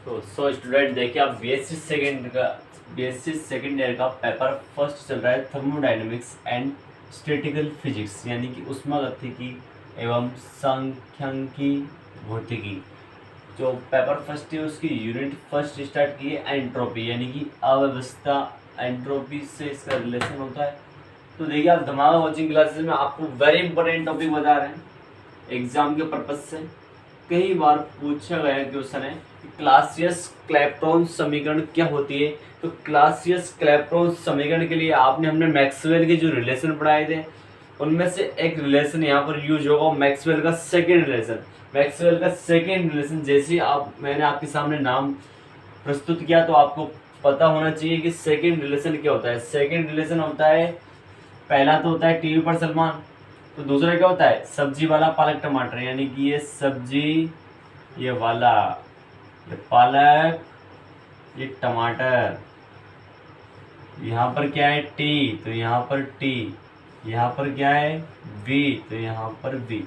तो स्टूडेंट देखिए, आप बीएससी सेकेंड ईयर का पेपर फर्स्ट चल रहा है, थर्मोडायनेमिक्स एंड स्टैटिकल फिजिक्स, यानी कि ऊष्मागतिकी एवं सांख्यिकी भौतिकी। जो पेपर फर्स्ट है उसकी यूनिट फर्स्ट स्टार्ट की है एंट्रोपी, यानी कि अव्यवस्था। एंट्रोपी से इसका रिलेशन होता है। तो देखिए, आप धमाका कोचिंग क्लासेस में आपको वेरी इंपॉर्टेंट टॉपिक बता रहे हैं एग्जाम के पर्पज से। कई बार पूछा गया क्वेश्चन है कि क्लासियस क्लैपेरॉन समीकरण क्या होती है। तो क्लासियस क्लैपेरॉन समीकरण के लिए हमने मैक्सवेल के जो रिलेशन पढ़ाए थे उनमें से एक रिलेशन यहाँ पर यूज होगा, मैक्सवेल का सेकेंड रिलेशन। मैक्सवेल का सेकेंड रिलेशन जैसे ही मैंने आपके सामने नाम प्रस्तुत किया तो आपको पता होना चाहिए कि सेकेंड रिलेशन क्या होता है। सेकेंड रिलेशन होता है, पहला तो होता है टीवी पर सलमान, तो दूसरा क्या होता है सब्जी वाला पालक टमाटर, यानी कि ये सब्जी, ये वाला, ये पालक, ये टमाटर। यहाँ पर क्या है टी, तो यहाँ पर टी, यहाँ पर क्या है वी, तो यहाँ पर वी।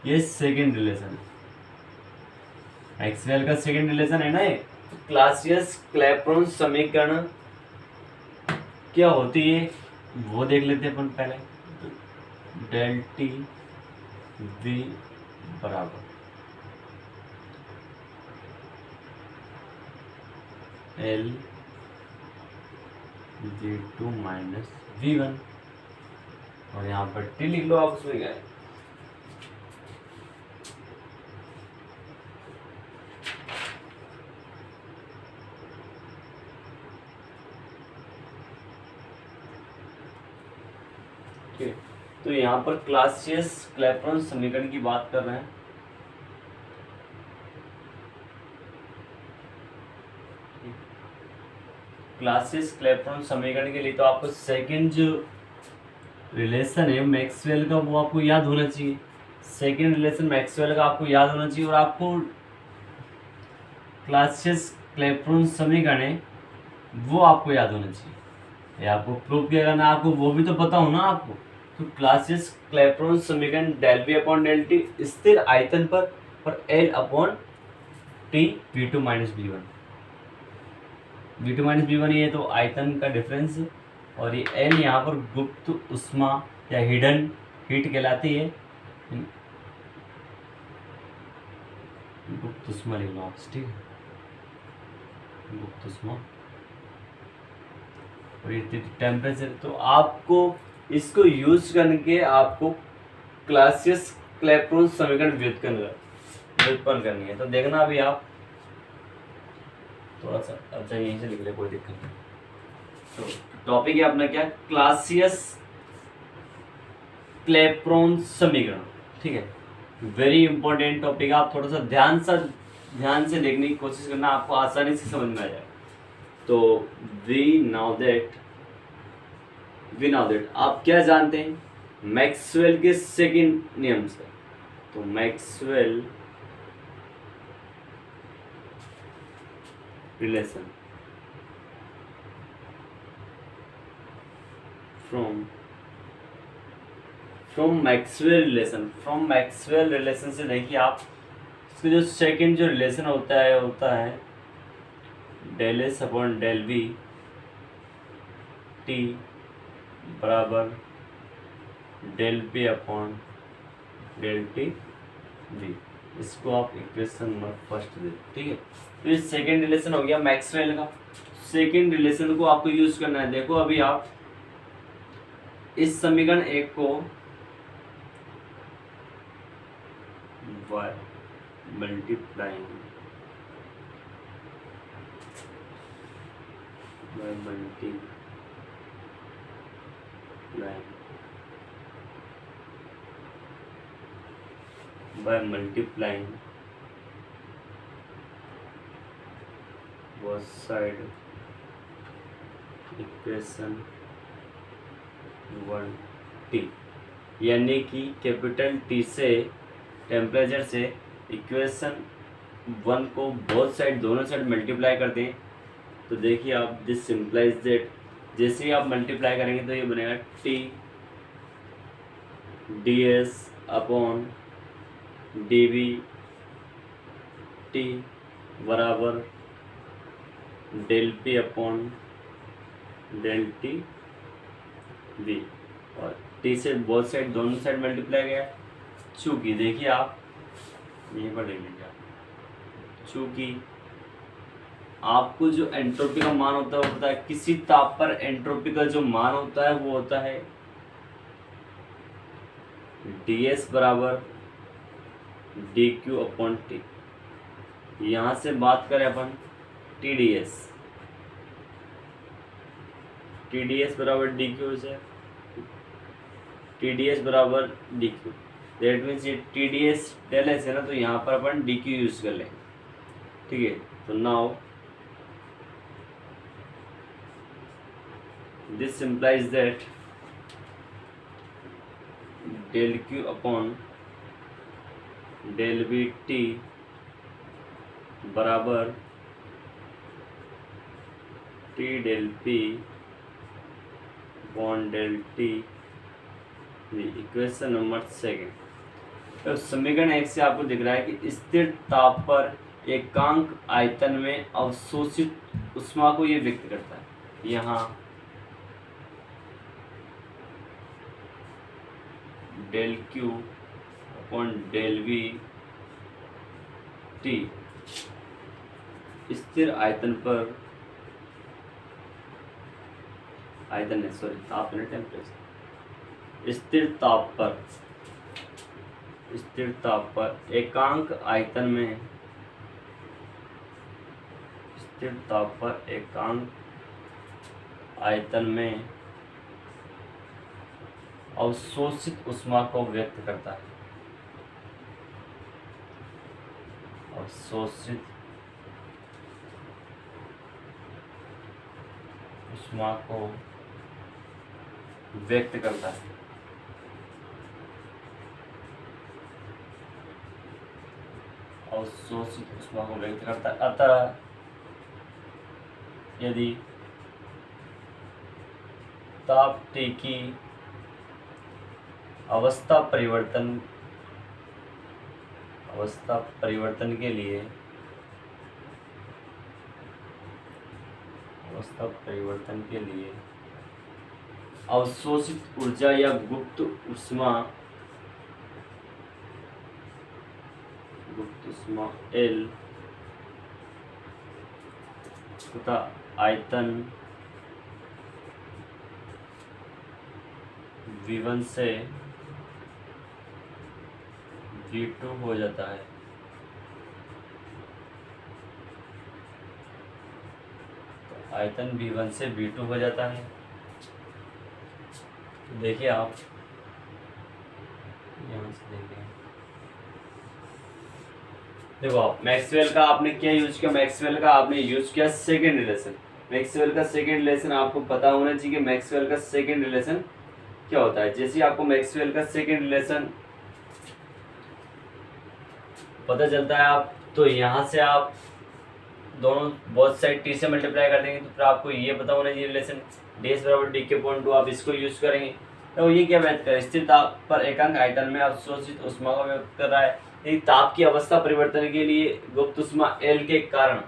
ये सेकेंड रिलेशन है, मैक्सवेल का सेकेंड रिलेशन है ना ये। तो क्लासियस क्लैपेरॉन समीकरण क्या होती है वो देख लेते हैं अपन पहले। डेल टी वी बराबर एल V2 माइनस V1, और यहाँ पर टी लिख लो आप, उसमें क्या है। ठीक है, तो यहाँ पर क्लासियस क्लैपेरॉन समीकरण की बात कर रहे हैं। क्लासियस क्लैपेरॉन समीकरण के लिए तो आपको सेकंड जो रिलेशन है मैक्सवेल का वो आपको याद होना चाहिए। सेकंड रिलेशन मैक्सवेल का आपको याद होना चाहिए, और आपको क्लासियस क्लैपेरॉन समीकरण है वो आपको याद होना चाहिए। ये आपको प्रूव किया करना, आपको वो भी तो पता हो ना आपको। तो क्लासियस क्लैपेरॉन समीकरण del V upon del T स्थिर आयतन पर और L upon T V2 minus V1। V2 minus V1 ये तो आयतन का डिफरेंस है, और ये एल यहाँ पर गुप्त उष्मा या हिडन हीट कहलाती है। गुप्त उष्मा लिख लो आप, ठीक है, गुप्त उष्मा, और ये टेम्परेचर। तो आपको इसको यूज करके आपको क्लासियस क्लैपेरॉन समीकरण व्युत्पन्न करनी है। तो देखना अभी आप थोड़ा सा, अच्छा यहीं से लिख ले, कोई दिक्कत नहीं। तो टॉपिक है अपना क्या, क्लासियस क्लैपेरॉन समीकरण, ठीक है। वेरी इंपॉर्टेंट टॉपिक, आप थोड़ा सा ध्यान से देखने की कोशिश करना, आपको आसानी से समझ में आ जाए। तो वी नाउ दैट आप क्या जानते हैं मैक्सवेल के सेकंड नियम से। तो Maxwell relation from Maxwell relation से देखिए आप, इसका जो सेकंड जो रिलेशन होता है del s upon del we t बराबर del p upon del T v. इसको आप इक्वेशन नंबर फर्स्ट दे, ठीक है। तो ये सेकंड रिलेशन हो गया मैक्सवेल का। सेकंड रिलेशन को आपको यूज करना है। देखो अभी आप इस समीकरण एक को multiplying by multiplying both side equation 1t, यानी कि कैपिटल टी से टेम्परेचर से इक्वेशन 1 को बोथ साइड दोनों साइड मल्टीप्लाई करते हैं। तो देखिए आप, दिस सिंप्लाइज दैट, जैसे ही आप मल्टीप्लाई करेंगे तो ये बनेगा t d s upon d v t बराबर del p upon del T v, और टी से बोथ साइड दोनों साइड मल्टीप्लाई गया। चूँकि देखिए आप यहीं पर देख लीजिए आप, चूँकि आपको जो एंट्रोपी का मान होता है वो पता है, किसी ताप पर एंट्रोपी का जो मान होता है वो होता है ds बराबर डी क्यू अपॉन टी। यहाँ से बात करें अपन TDS, TDS बराबर डी क्यू से, TDS बराबर डी क्यू, दैट मीन्स ये TDS डेल एस है ना, तो यहाँ पर अपन डी क्यू यूज कर लें। ठीक है, तो now this implies that del q upon del we t बराबर t del p upon del t. Equation number second. तो समीकरण एक से आपको दिख रहा है कि स्थिर ताप पर एकांक आयतन में अवशोषित ऊष्मा को ये व्यक्त करता है। यहाँ del Q upon del we T स्थिर आयतन पर, आयतन है सॉरी ताप है, टेम्परेचर, स्थिर ताप पर एकांक आयतन में, स्थिर ताप पर एकांक आयतन में अवशोषित ऊष्मा को व्यक्त करता है। अवशोषित ऊष्मा को व्यक्त करता है। अवशोषित ऊष्मा को व्यक्त करता है। अतः यदि ताप T की अवस्था परिवर्तन के लिए अवशोषित ऊर्जा या गुप्त ऊष्मा L तथा आयतन V1 से V2 हो जाता है। तो आयतन V1 से V2 हो जाता है। देखिए आप यहाँ से देखो आप मैक्सवेल का आपने क्या यूज किया, मैक्सवेल का आपने यूज किया सेकेंड रिलेशन। मैक्सवेल का सेकेंड रिलेशन आपको पता होना चाहिए कि मैक्सवेल का सेकेंड रिलेशन क्या होता है। जैसे आपको मैक्सवेल का सेकेंड रिलेशन पता चलता है आप, तो यहाँ से आप दोनों बोथ साइड टी से मल्टीप्लाई कर देंगे, तो फिर आपको ये पता होना चाहिए रिलेशन ds बराबर डी के पॉइंट टू, आप इसको यूज करेंगे। तो ये क्या व्यक्त कर, स्थिर ताप पर एकांक आयतन में अवशोषित ऊष्मा को व्यक्त कर रहा है। यदि ताप की अवस्था परिवर्तन के लिए गुप्त ऊष्मा L के कारण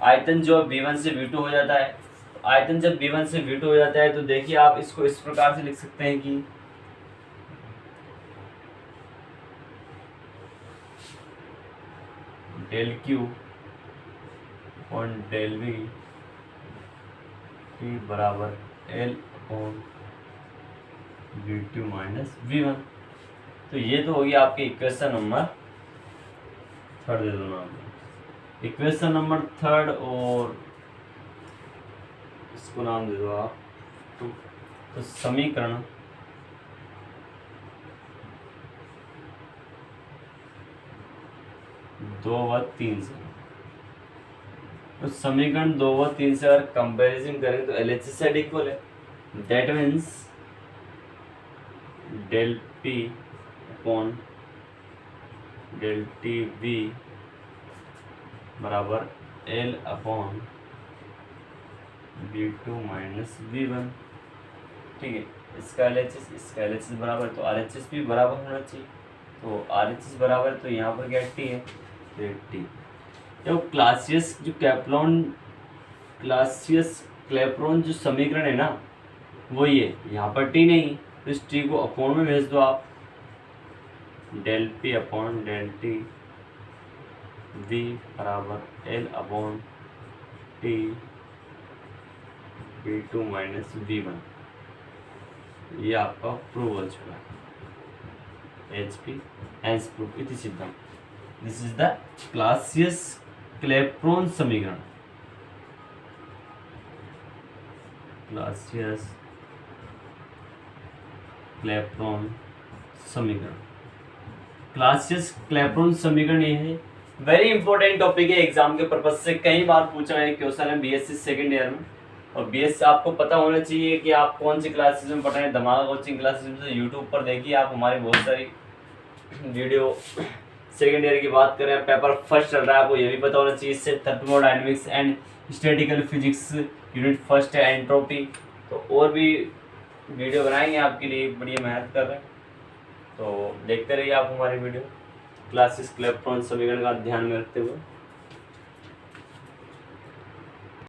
आयतन जो V1 से V2 हो जाता है। आयतन जब V1 से V2 हो जाता है तो देखिए आप इसको इस प्रकार से लिख सकते हैं कि del Q upon del V T बराबर L upon V2 minus V1। तो ये तो होगी आपकी इक्वेशन नंबर थर्ड, दे दो नाम इक्वेशन नंबर थर्ड, और इसको नाम दे दो आप टू। तो समीकरण दो व तीन से, तो समीकरण 2 व 3 से अगर कंपैरिजन करें तो LHS साइड इक्वल है। That means del P upon del T V बराबर L upon V2 minus V1। ठीक है, इसका LHS बराबर, तो RHS भी बराबर होना चाहिए। तो RHS बराबर, तो यहाँ पर क्या T है, तो T। जब क्लासियस जो कैप्लॉन क्लासियस क्लैपेरॉन जो समीकरण है ना वो ये, यहाँ पर टी नहीं, तो इस टी को अपॉन में भेज दो आप, del p upon del T V बराबर l upon T V2 minus V1। ये आपका प्रूव हो चुका है, HP हैंस प्रूफ इति सिद्धम। This is the Clausius Clapeyron समीकरण, क्लासियस क्लैपेरॉन समीकरण। क्लासियस क्लैपेरॉन समीकरण ये है, वेरी इंपॉर्टेंट टॉपिक है, एग्जाम के पर्पज से कई बार पूछा है क्वेश्चन है बीएससी सेकंड ईयर में। और बीएससी आपको पता होना चाहिए कि आप कौन सी क्लासेस में पढ़ रहे हैं। धमाका कोचिंग क्लासेस में यूट्यूब पर देखिए आप, हमारी बहुत सारी वीडियो सेकंड ईयर की बात करें, पेपर फर्स्ट चल रहा है, आपको ये भी पता होना चाहिए इससे thermodynamics and statistical physics unit first है एंट्रोपी। तो और भी वीडियो बनाएंगे आपके लिए, बढ़िया मेहनत कर रहे हैं, तो देखते रहिए आप हमारी वीडियो। क्लासियस क्लैपेरॉन समीकरण का ध्यान में रखते हुए